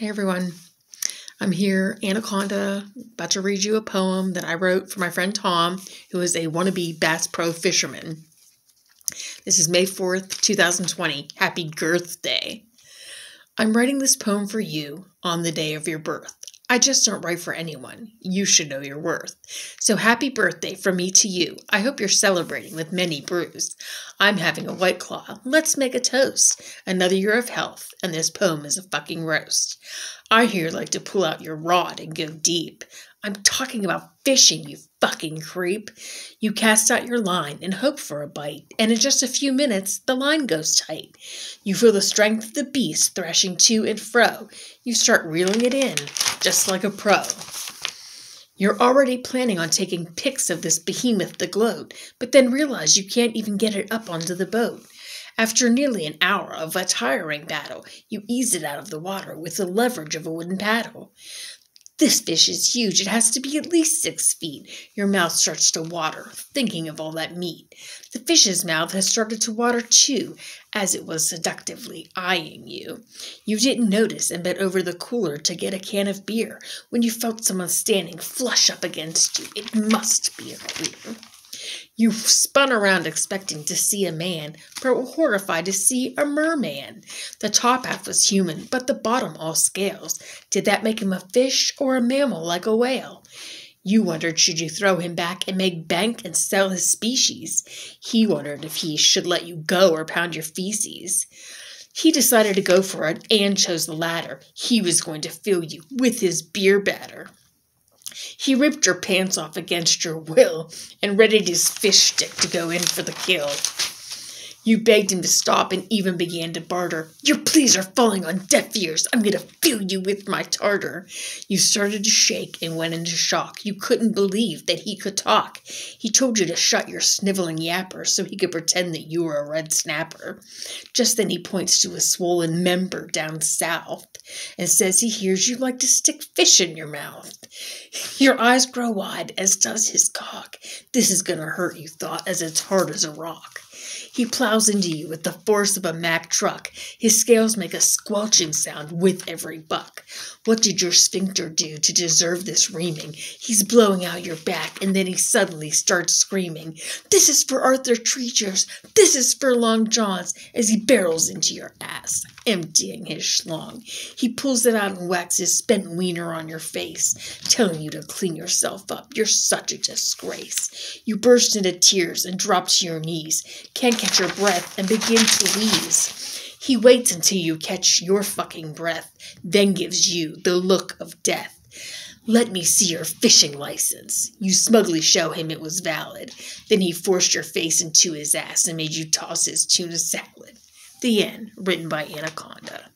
Hey everyone, I'm here, Anaconda, about to read you a poem that I wrote for my friend Tom, who is a wannabe Bass Pro fisherman. This is May 4th, 2020. Happy Girthday. I'm writing this poem for you on the day of your birth. I just don't write for anyone. You should know your worth. So happy birthday from me to you. I hope you're celebrating with many brews. I'm having a White Claw. Let's make a toast. Another year of health, and this poem is a fucking roast. I here like to pull out your rod and go deep. I'm talking about fishing, you fucking creep. You cast out your line and hope for a bite, and in just a few minutes, the line goes tight. You feel the strength of the beast thrashing to and fro. You start reeling it in, just like a pro. You're already planning on taking pics of this behemoth to gloat, but then realize you can't even get it up onto the boat. After nearly an hour of a tiring battle, you ease it out of the water with the leverage of a wooden paddle. This fish is huge. It has to be at least 6 feet. Your mouth starts to water, thinking of all that meat. The fish's mouth has started to water too, as it was seductively eyeing you. You didn't notice and bent over the cooler to get a can of beer when you felt someone standing flush up against you. It must be a queer. You spun around expecting to see a man, but were horrified to see a merman. The top half was human, but the bottom all scales. Did that make him a fish or a mammal like a whale? You wondered should you throw him back and make bank and sell his species. He wondered if he should let you go or pound your feces. He decided to go for it and chose the latter. He was going to fill you with his beer batter. He ripped your pants off against your will and readied his fish stick to go in for the kill. You begged him to stop and even began to barter. Your pleas are falling on deaf ears. I'm going to fill you with my tartar. You started to shake and went into shock. You couldn't believe that he could talk. He told you to shut your sniveling yapper so he could pretend that you were a red snapper. Just then he points to a swollen member down south and says he hears you like to stick fish in your mouth. Your eyes grow wide, as does his cock. This is going to hurt, you thought, as it's hard as a rock. He plows into you with the force of a Mack truck. His scales make a squelching sound with every buck. What did your sphincter do to deserve this reaming? He's blowing out your back, and then he suddenly starts screaming. This is for Arthur Treachers. This is for Long Johns, as he barrels into your ass, emptying his schlong. He pulls it out and whacks his spent wiener on your face, telling you to clean yourself up. You're such a disgrace. You burst into tears and drop to your knees, can't catch your breath, and begin to wheeze. He waits until you catch your fucking breath, then gives you the look of death. Let me see your fishing license. You smugly show him it was valid. Then he forced your face into his ass and made you toss his tuna salad. The end. Written by Anaconda.